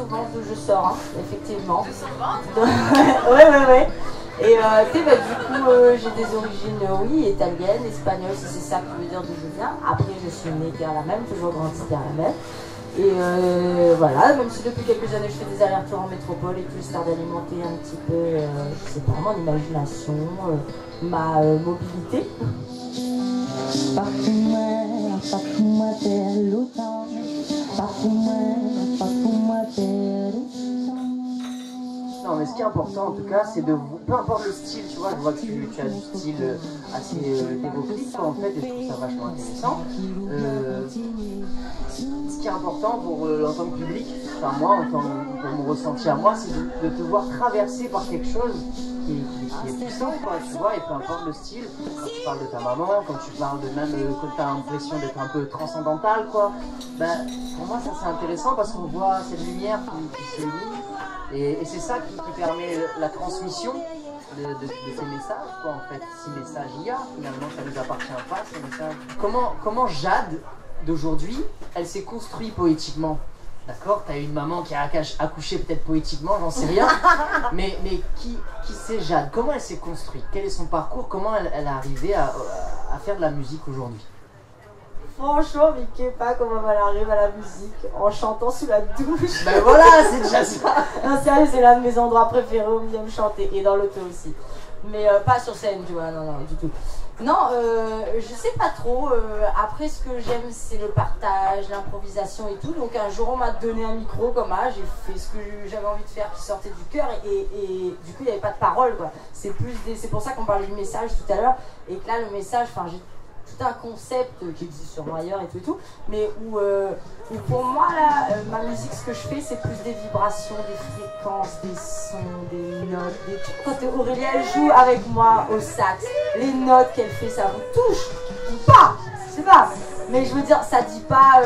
Sauvance d'où je sors, hein, effectivement. De Sauvance? Ouais. Et tu sais, du coup, j'ai des origines, oui, italiennes, espagnoles, si c'est ça qui veut dire d'où je viens. Après, je suis née vers la même, toujours grandi vers la même. Et voilà, même si depuis quelques années je fais des allers-retours en métropole et tout, histoire d'alimenter un petit peu, je sais pas, mon imagination, ma mobilité. Non, mais ce qui est important en tout cas, c'est de, peu importe le style, tu vois, je vois que tu as du style assez dévotif, en fait, et je trouve ça vachement intéressant. Ce qui est important pour en tant que public, enfin moi, pour mon ressenti à moi, c'est de te voir traverser par quelque chose qui est puissant, quoi, tu vois, et peu importe le style, quand tu parles de ta maman, quand tu parles de même quand tu as l'impression d'être un peu transcendantal, quoi, ben, pour moi ça c'est intéressant parce qu'on voit cette lumière qui s'illumine, et c'est ça qui permet la transmission de ces messages, quoi, en fait. Si message il y a, finalement ça ne nous appartient pas, ces messages. Comment Jade d'aujourd'hui, elle s'est construite poétiquement? D'accord, t'as une maman qui a accouché peut-être poétiquement, j'en sais rien. mais qui c'est Jade? Comment elle s'est construite? Quel est son parcours? Comment elle est arrivée à faire de la musique aujourd'hui? Franchement, mais je sais pas comment elle arrive à la musique en chantant sous la douche. Ben voilà, c'est déjà ça. Non, sérieux, c'est l'un de mes endroits préférés où j'aime chanter, et dans l'auto aussi. Mais pas sur scène, tu vois, non, du tout. Non, je sais pas trop. Après, ce que j'aime, c'est le partage, l'improvisation et tout. Donc un jour, on m'a donné un micro comme ça, j'ai fait ce que j'avais envie de faire qui sortait du cœur, et du coup, il n'y avait pas de parole, quoi. C'est pour ça qu'on parlait du message tout à l'heure, et que là, le message, enfin, j'ai tout un concept qui existe sûrement ailleurs et tout, mais où pour moi, là, ma musique, ce que je fais, c'est plus des vibrations, des fréquences, des sons, des notes, des trucs. Quand Aurélie, elle joue avec moi au sax, les notes qu'elle fait, ça vous touche ou pas, je sais pas, mais je veux dire, ça dit pas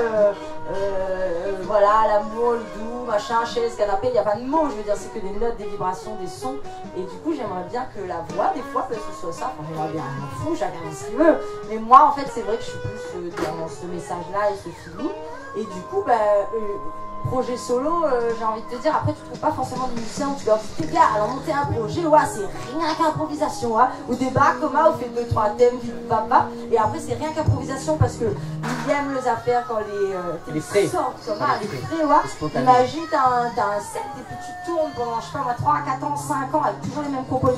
voilà, l'amour, le doux, machin, chaise, canapé, il n'y a pas de mots, je veux dire, c'est que des notes, des vibrations, des sons, et du coup, j'aimerais bien que la voix, des fois, peut-être que ce soit ça, enfin, j'aimerais bien, je m'en fous, chacun dit ce qu'il veut, mais moi, en fait, c'est vrai que je suis plus dans ce message-là et ce feeling, et du coup, projet solo, j'ai envie de te dire, après tu trouves pas forcément de musicien où tu leur dis, les gars, alors monter un projet, ouais, c'est rien qu'improvisation, hein, ou des bars comme ça, on fait 2-3 thèmes, et après c'est rien qu'improvisation parce que William les affaires quand les frais sortent comme ça, les frais, ouais. Imagine, t'as un set et puis tu tournes pendant, je sais pas moi, 3, 4 ans, 5 ans, avec toujours les mêmes compos,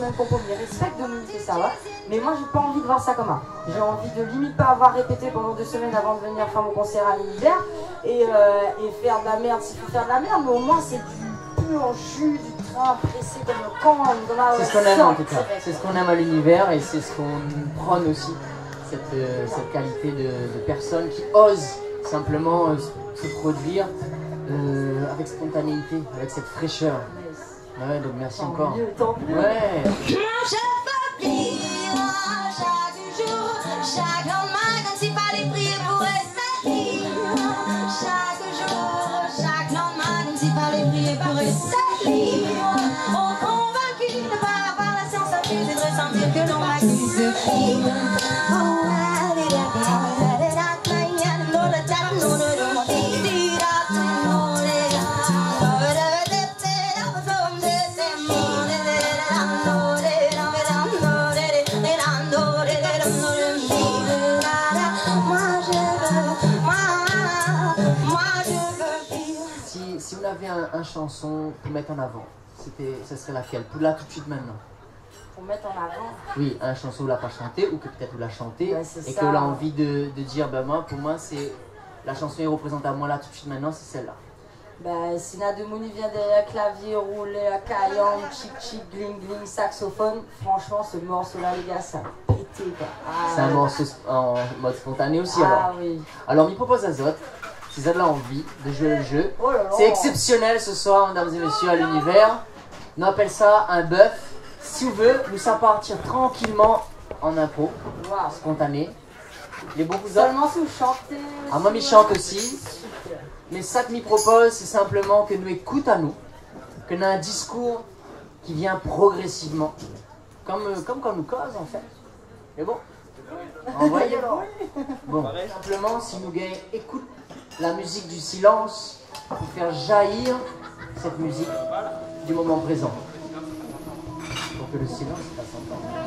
mais respecte de nous, c'est ça, ouais. Mais moi j'ai pas envie de voir ça comme ça. J'ai envie de limite pas avoir répété pendant 2 semaines avant de venir faire mon concert à l'univers et faire de la merde s'il faut faire de la merde, mais au moins c'est du pur jus, du train pressé comme le camp. C'est ce qu'on aime en tout cas, c'est ce qu'on aime à l'univers et c'est ce qu'on prône aussi, cette qualité de personnes qui osent simplement se produire avec spontanéité, avec cette fraîcheur. Ouais, donc merci tant encore. Mieux, tant mieux. Ouais. Chaque lendemain, comme s'il fallait prier pour rester libre. Chaque jour, chaque lendemain, comme s'il fallait prier pour rester libre. On convaincu de pas avoir la science infuse et de ressentir que l'on m'accuse. Si on avait un chanson pour mettre en avant, ça serait laquelle? Pour là tout de suite maintenant. Pour mettre en avant. Oui, un chanson où l'a pas chanté ou que peut-être où l'a chanté et ça. que l'on a envie de dire pour moi c'est la chanson qui représente à moi là tout de suite maintenant, c'est celle-là. Sina Demouni vient derrière, clavier roulé, caillant, chic chic, gling gling, saxophone. Franchement, ce morceau-là, les gars, ça a pété quoi. C'est un morceau en mode spontané aussi Oui. Alors, il propose Azot, si ça a de l'envie de jouer le jeu. Oh là là. C'est exceptionnel ce soir, mesdames et messieurs, à l'univers. On appelle ça un bœuf. Si vous voulez, nous ça partir tranquillement en impro, spontané. Les bons vous Seulement si vous chantez. Ah, moi, m'y chante aussi. Mais ça que m'y propose, c'est simplement que nous écoutons à nous, que nous avons un discours qui vient progressivement, comme quand nous cause en fait. Mais bon, envoyez alors. Bon, simplement, si nous gagnons, écoute la musique du silence pour faire jaillir cette musique du moment présent. Pour que le silence fasse entendre.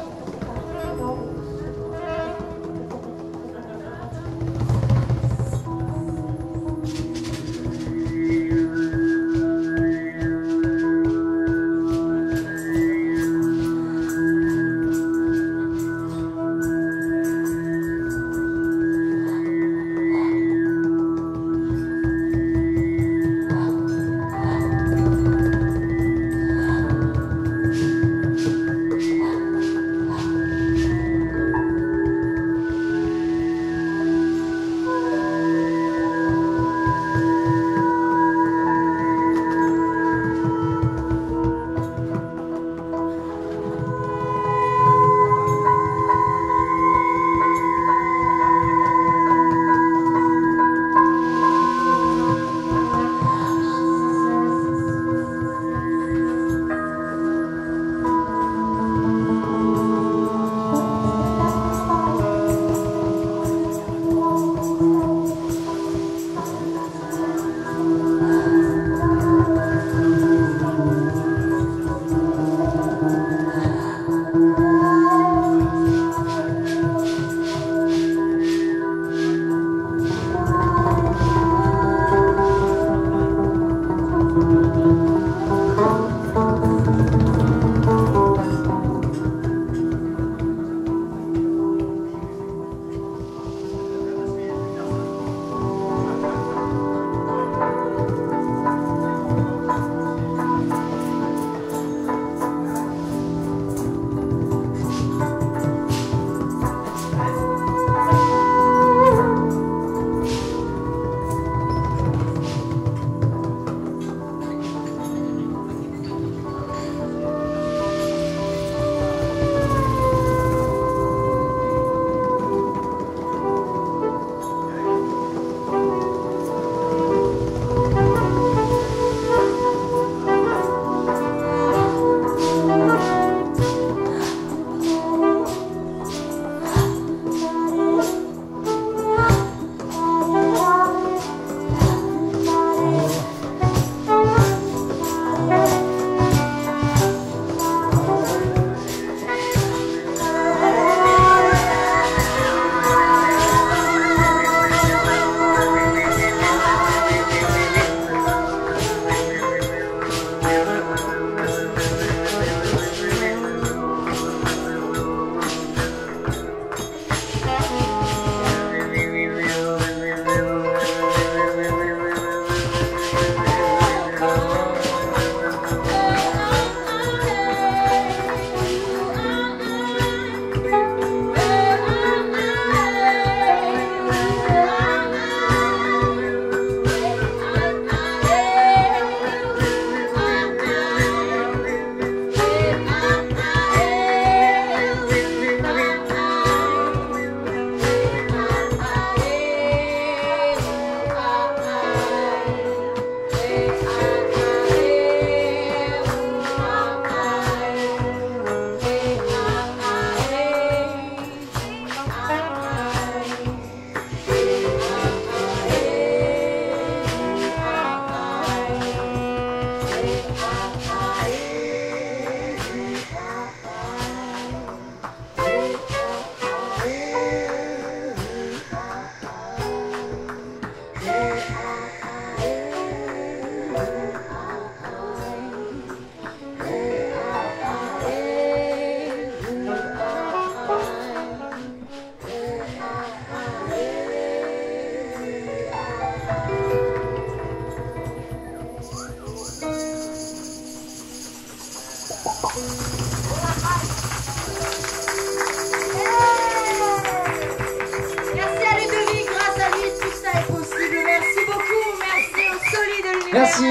Merci à Ludovic, grâce à lui tout ça est possible. Merci beaucoup, merci au Soli de l'univers. Merci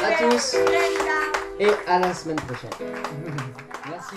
à à tous Brenda. et à la semaine prochaine. Merci.